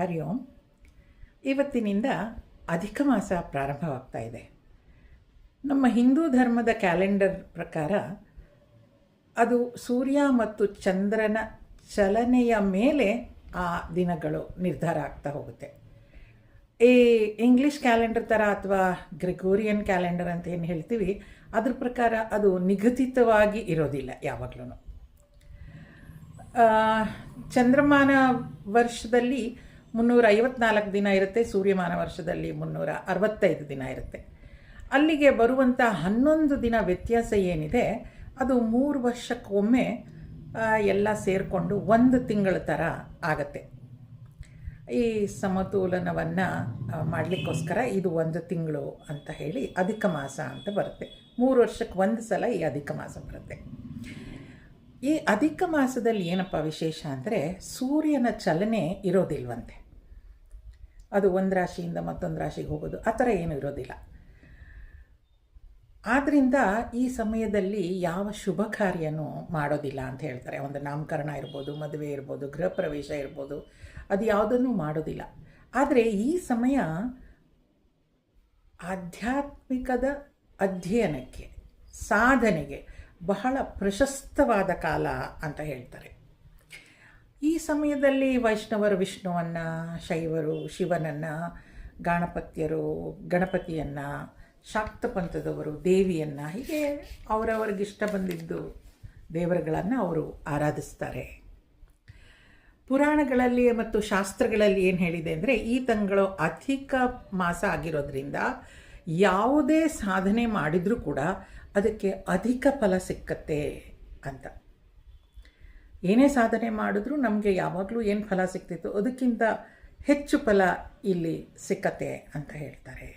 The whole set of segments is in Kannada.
ಹರಿ ಓಂ. ಇವತ್ತಿನಿಂದ ಅಧಿಕ ಮಾಸ ಪ್ರಾರಂಭವಾಗ್ತಾ ಇದೆ. ನಮ್ಮ ಹಿಂದೂ ಧರ್ಮದ ಕ್ಯಾಲೆಂಡರ್ ಪ್ರಕಾರ ಅದು ಸೂರ್ಯ ಮತ್ತು ಚಂದ್ರನ ಚಲನೆಯ ಮೇಲೆ ಆ ದಿನಗಳು ನಿರ್ಧಾರ ಆಗ್ತಾ ಹೋಗುತ್ತೆ. ಈ ಇಂಗ್ಲೀಷ್ ಕ್ಯಾಲೆಂಡರ್ ಥರ ಅಥವಾ ಗ್ರೆಗೋರಿಯನ್ ಕ್ಯಾಲೆಂಡರ್ ಅಂತ ಏನು ಹೇಳ್ತೀವಿ, ಅದ್ರ ಪ್ರಕಾರ ಅದು ನಿಗದಿತವಾಗಿ ಇರೋದಿಲ್ಲ ಯಾವಾಗಲೂ. ಚಂದ್ರಮಾನ ವರ್ಷದಲ್ಲಿ 354 ದಿನ ಇರುತ್ತೆ, ಸೂರ್ಯಮಾನ ವರ್ಷದಲ್ಲಿ 365 ದಿನ ಇರುತ್ತೆ. ಅಲ್ಲಿಗೆ ಬರುವಂಥ 11 ದಿನ ವ್ಯತ್ಯಾಸ ಏನಿದೆ ಅದು 3 ವರ್ಷಕ್ಕೊಮ್ಮೆ ಎಲ್ಲ ಸೇರಿಕೊಂಡು 1 ತಿಂಗಳ ಥರ ಆಗತ್ತೆ. ಈ ಸಮತೋಲನವನ್ನು ಮಾಡಲಿಕ್ಕೋಸ್ಕರ ಇದು 1 ತಿಂಗಳು ಅಂತ ಹೇಳಿ ಅಧಿಕ ಮಾಸ ಅಂತ ಬರುತ್ತೆ. 3 ವರ್ಷಕ್ಕೆ 1 ಸಲ ಈ ಅಧಿಕ ಮಾಸ ಬರುತ್ತೆ. ಈ ಅಧಿಕ ಮಾಸದಲ್ಲಿ ಏನಪ್ಪ ವಿಶೇಷ ಅಂದರೆ ಸೂರ್ಯನ ಚಲನೆ ಇರೋದಿಲ್ವಂತೆ. ಅದು ಒಂದು ರಾಶಿಯಿಂದ ಮತ್ತೊಂದು ರಾಶಿಗೆ ಹೋಗೋದು ಆ ಥರ ಏನೂ ಇರೋದಿಲ್ಲ. ಆದ್ದರಿಂದ ಈ ಸಮಯದಲ್ಲಿ ಯಾವ ಶುಭ ಕಾರ್ಯನೂ ಮಾಡೋದಿಲ್ಲ ಅಂತ ಹೇಳ್ತಾರೆ. ಒಂದು ನಾಮಕರಣ ಇರ್ಬೋದು, ಮದುವೆ ಇರ್ಬೋದು, ಗೃಹ ಪ್ರವೇಶ ಇರ್ಬೋದು, ಅದು ಯಾವುದನ್ನು ಮಾಡೋದಿಲ್ಲ. ಆದರೆ ಈ ಸಮಯ ಆಧ್ಯಾತ್ಮಿಕದ ಅಧ್ಯಯನಕ್ಕೆ, ಸಾಧನೆಗೆ ಬಹಳ ಪ್ರಶಸ್ತವಾದ ಕಾಲ ಅಂತ ಹೇಳ್ತಾರೆ. ಈ ಸಮಯದಲ್ಲಿ ವೈಷ್ಣವರು ವಿಷ್ಣುವನ್ನು, ಶೈವರು ಶಿವನನ್ನು, ಗಾಣಪತ್ಯರು ಗಣಪತಿಯನ್ನು, ಶಾಕ್ತ ಪಂಥದವರು ದೇವಿಯನ್ನು, ಹೀಗೆ ಅವರವರಿಗಿಷ್ಟ ಬಂದಿದ್ದು ದೇವರುಗಳನ್ನು ಅವರು ಆರಾಧಿಸ್ತಾರೆ. ಪುರಾಣಗಳಲ್ಲಿ ಮತ್ತು ಶಾಸ್ತ್ರಗಳಲ್ಲಿ ಏನು ಹೇಳಿದೆ ಅಂದರೆ ಈ ತಿಂಗಳು ಅಧಿಕ ಮಾಸ ಆಗಿರೋದ್ರಿಂದ ಯಾವುದೇ ಸಾಧನೆ ಮಾಡಿದರೂ ಕೂಡ ಅದಕ್ಕೆ ಅಧಿಕ ಫಲ ಸಿಕ್ಕತ್ತೆ ಅಂತ. ಏನೇ ಸಾಧನೆ ಮಾಡಿದ್ರೂ ನಮಗೆ ಯಾವಾಗಲೂ ಏನು ಫಲ ಸಿಗ್ತಿತ್ತು ಅದಕ್ಕಿಂತ ಹೆಚ್ಚು ಫಲ ಇಲ್ಲಿ ಸಿಕ್ಕತ್ತೆ ಅಂತ ಹೇಳ್ತಾರೆ.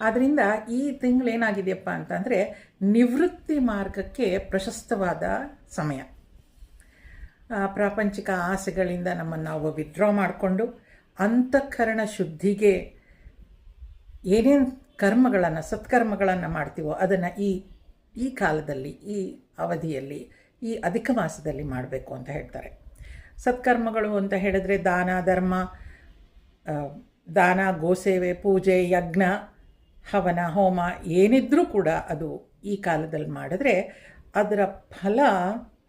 ಆದ್ದರಿಂದ ಈ ತಿಂಗಳೇನಾಗಿದೆಯಪ್ಪ ಅಂತಂದರೆ ನಿವೃತ್ತಿ ಮಾರ್ಗಕ್ಕೆ ಪ್ರಶಸ್ತವಾದ ಸಮಯ. ಪ್ರಾಪಂಚಿಕ ಆಸೆಗಳಿಂದ ನಮ್ಮನ್ನು ನಾವು ವಿಡ್ರಾ ಮಾಡಿಕೊಂಡು ಅಂತಃಕರಣ ಶುದ್ಧಿಗೆ ಏನೇನು ಕರ್ಮಗಳನ್ನು, ಸತ್ಕರ್ಮಗಳನ್ನು ಮಾಡ್ತೀವೋ ಅದನ್ನು ಈ ಕಾಲದಲ್ಲಿ, ಈ ಅವಧಿಯಲ್ಲಿ, ಈ ಅಧಿಕ ಮಾಸದಲ್ಲಿ ಮಾಡಬೇಕು ಅಂತ ಹೇಳ್ತಾರೆ. ಸತ್ಕರ್ಮಗಳು ಅಂತ ಹೇಳಿದ್ರೆ ದಾನ, ಧರ್ಮ, ದಾನ, ಗೋಸೇವೆ, ಪೂಜೆ, ಯಜ್ಞ, ಹವನ, ಹೋಮ ಏನಿದ್ರೂ ಕೂಡ ಅದು ಈ ಕಾಲದಲ್ಲಿ ಮಾಡಿದ್ರೆ ಅದರ ಫಲ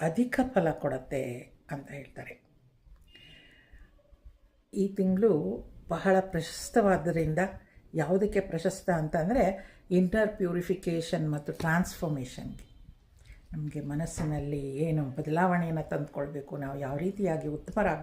ಅಧಿಕ ಫಲ ಕೊಡುತ್ತೆ ಅಂತ ಹೇಳ್ತಾರೆ. ಈ ತಿಂಗಳು ಬಹಳ ಪ್ರಶಸ್ತವಾದ್ದರಿಂದ ಯಾವುದಕ್ಕೆ ಪ್ರಶಸ್ತ ಅಂತಂದರೆ ಇನ್ನರ್ ಪ್ಯೂರಿಫಿಕೇಷನ್ ಮತ್ತು ಟ್ರಾನ್ಸ್ಫಾರ್ಮೇಷನ್ಗೆ. ನಮಗೆ ಮನಸ್ಸಿನಲ್ಲಿ ಏನು ಬದಲಾವಣೆಯನ್ನು ತಂದುಕೊಳ್ಬೇಕು, ನಾವು ಯಾವ ರೀತಿಯಾಗಿ ಉತ್ತಮರಾಗ